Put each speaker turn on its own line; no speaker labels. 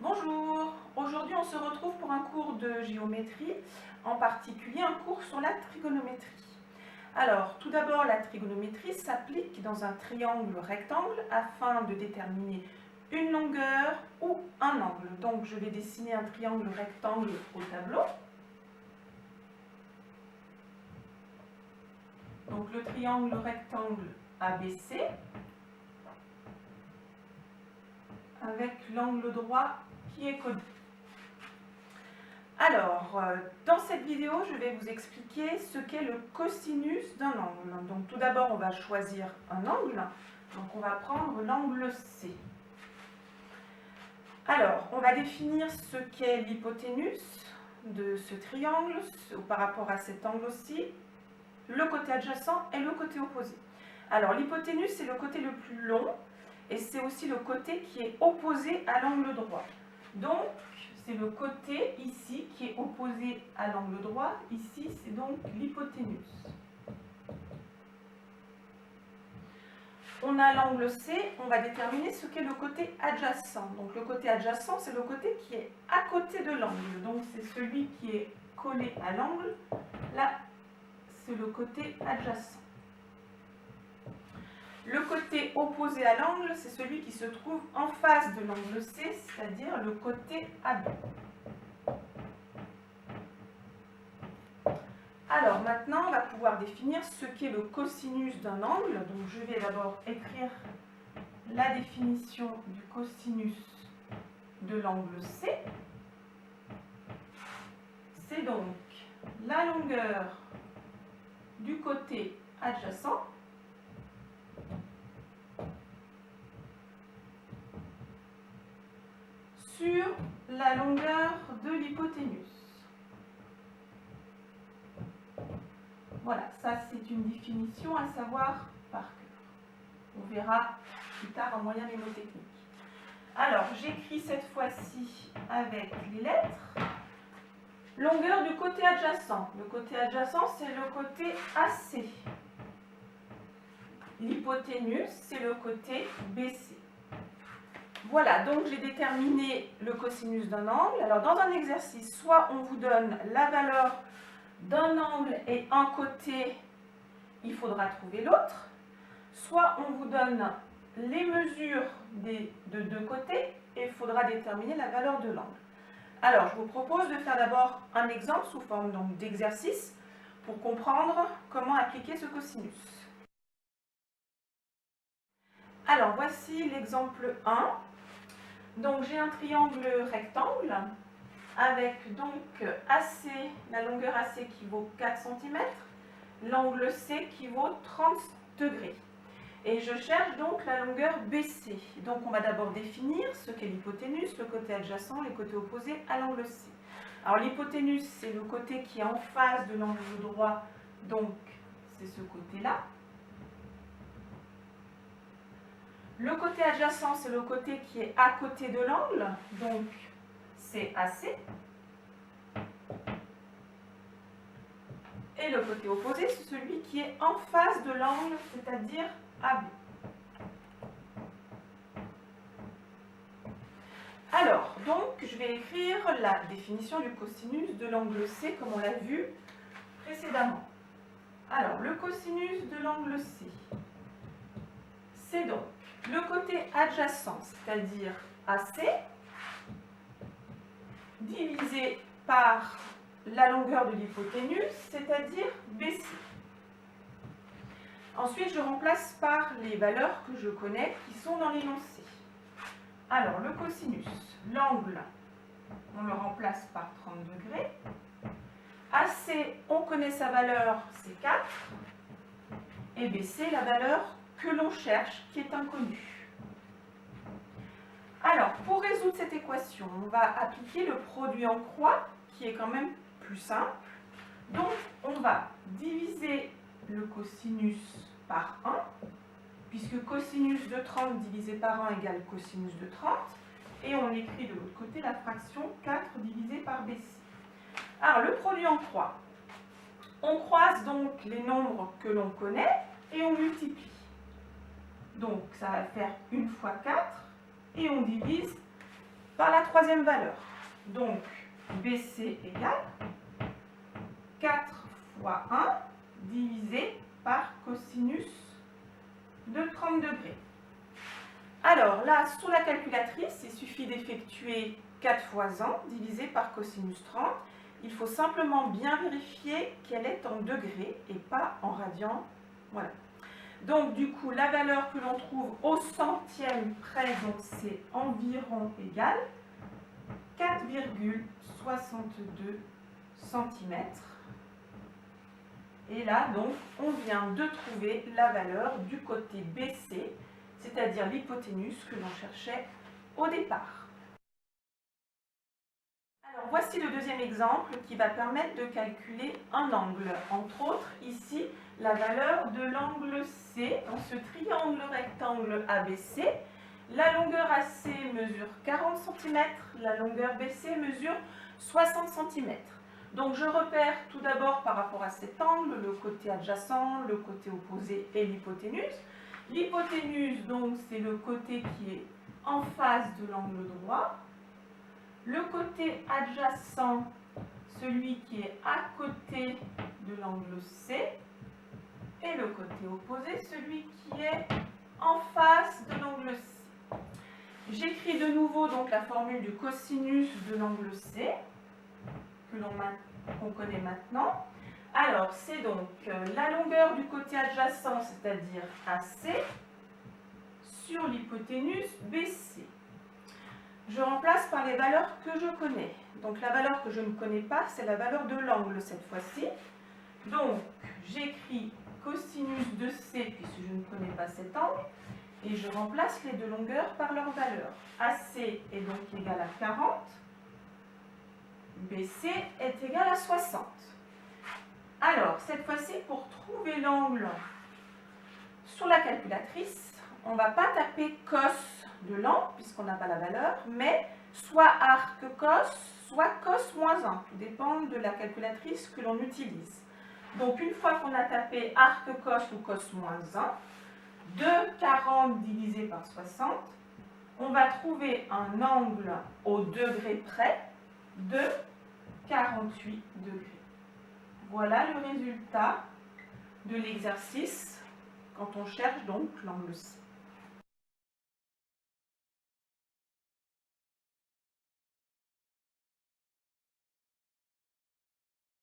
Bonjour, aujourd'hui on se retrouve pour un cours de géométrie, en particulier un cours sur la trigonométrie. Alors, tout d'abord, la trigonométrie s'applique dans un triangle rectangle afin de déterminer une longueur ou un angle. Donc, je vais dessiner un triangle rectangle au tableau. Donc, le triangle rectangle ABC avec l'angle droit qui est connu. Alors, dans cette vidéo, je vais vous expliquer ce qu'est le cosinus d'un angle. Donc, tout d'abord, on va choisir un angle. Donc, on va prendre l'angle C. Alors, on va définir ce qu'est l'hypoténuse de ce triangle par rapport à cet angle aussi, le côté adjacent et le côté opposé. Alors, l'hypoténuse, c'est le côté le plus long et c'est aussi le côté qui est opposé à l'angle droit. Donc, c'est le côté ici qui est opposé à l'angle droit. Ici, c'est donc l'hypoténuse. On a l'angle C, on va déterminer ce qu'est le côté adjacent. Donc le côté adjacent, c'est le côté qui est à côté de l'angle. Donc c'est celui qui est collé à l'angle. Là, c'est le côté adjacent. Le côté opposé à l'angle, c'est celui qui se trouve en face de l'angle C, c'est-à-dire le côté AB. Alors maintenant, on va pouvoir définir ce qu'est le cosinus d'un angle. Donc je vais d'abord écrire la définition du cosinus de l'angle C. C'est donc la longueur du côté adjacent sur la longueur de l'hypoténuse. Voilà, ça c'est une définition à savoir par cœur. On verra plus tard en moyen mnémotechnique. Alors, j'écris cette fois-ci avec les lettres. Longueur du côté adjacent. Le côté adjacent, c'est le côté AC. L'hypoténuse, c'est le côté BC. Voilà, donc j'ai déterminé le cosinus d'un angle. Alors, dans un exercice, soit on vous donne la valeur d'un angle et un côté, il faudra trouver l'autre. Soit on vous donne les mesures de deux côtés et il faudra déterminer la valeur de l'angle. Alors, je vous propose de faire d'abord un exemple sous forme d'exercice pour comprendre comment appliquer ce cosinus. Alors, voici l'exemple 1. Donc, j'ai un triangle rectangle avec donc AC, la longueur AC qui vaut 4 cm, l'angle C qui vaut 30 degrés. Et je cherche donc la longueur BC. Donc on va d'abord définir ce qu'est l'hypoténuse, le côté adjacent, les côtés opposés à l'angle C. Alors l'hypoténuse, c'est le côté qui est en face de l'angle droit, donc c'est ce côté-là. Le côté adjacent, c'est le côté qui est à côté de l'angle, donc c'est AC. Et le côté opposé, c'est celui qui est en face de l'angle, c'est-à-dire AB. Alors, donc, je vais écrire la définition du cosinus de l'angle C, comme on l'a vu précédemment. Alors, le cosinus de l'angle C, c'est donc le côté adjacent, c'est-à-dire AC, divisé par la longueur de l'hypoténuse, c'est-à-dire BC. Ensuite, je remplace par les valeurs que je connais qui sont dans l'énoncé. Alors, le cosinus, l'angle, on le remplace par 30 degrés. AC, on connaît sa valeur, c'est 4. Et BC, la valeur que l'on cherche, qui est inconnue. Alors, pour résoudre cette équation, on va appliquer le produit en croix, qui est quand même plus simple. Donc, on va diviser le cosinus par 1, puisque cosinus de 30 divisé par 1 égale cosinus de 30, et on écrit de l'autre côté la fraction 4 divisé par BC. Alors, le produit en croix, on croise donc les nombres que l'on connaît, et on multiplie. Donc, ça va faire 1 fois 4, et on divise par la troisième valeur. Donc, BC égale 4 fois 1 divisé par cosinus de 30 degrés. Alors là, sur la calculatrice, il suffit d'effectuer 4 fois 1 divisé par cosinus 30. Il faut simplement bien vérifier qu'elle est en degrés et pas en radians. Voilà. Donc du coup, la valeur que l'on trouve au centième près, donc c'est environ égal 4,62 cm. Et là, donc, on vient de trouver la valeur du côté BC, c'est-à-dire l'hypoténuse que l'on cherchait au départ. Alors, voici le deuxième exemple qui va permettre de calculer un angle. Entre autres, ici, la valeur de l'angle C dans ce triangle rectangle ABC. La longueur AC mesure 40 cm, la longueur BC mesure 60 cm. Donc je repère tout d'abord par rapport à cet angle le côté adjacent, le côté opposé et l'hypoténuse. L'hypoténuse, donc, c'est le côté qui est en face de l'angle droit. Le côté adjacent, celui qui est à côté de l'angle C. Et le côté opposé, celui qui est en face de l'angle C. J'écris de nouveau donc la formule du cosinus de l'angle C, que qu'on connaît maintenant. Alors, c'est donc la longueur du côté adjacent, c'est-à-dire AC, sur l'hypoténuse BC. Je remplace par les valeurs que je connais. Donc, la valeur que je ne connais pas, c'est la valeur de l'angle cette fois-ci. Donc, j'écris cosinus de C, puisque je ne connais pas cet angle, et je remplace les deux longueurs par leur valeur. AC est donc égal à 40. BC est égal à 60. Alors, cette fois-ci, pour trouver l'angle sur la calculatrice, on ne va pas taper cos de l'angle, puisqu'on n'a pas la valeur, mais soit arc cos, soit cos moins 1. Tout dépend de la calculatrice que l'on utilise. Donc, une fois qu'on a tapé arc cos ou cos moins 1, de 40 divisé par 60, on va trouver un angle au degré près de 48 degrés. Voilà le résultat de l'exercice quand on cherche donc l'angle C.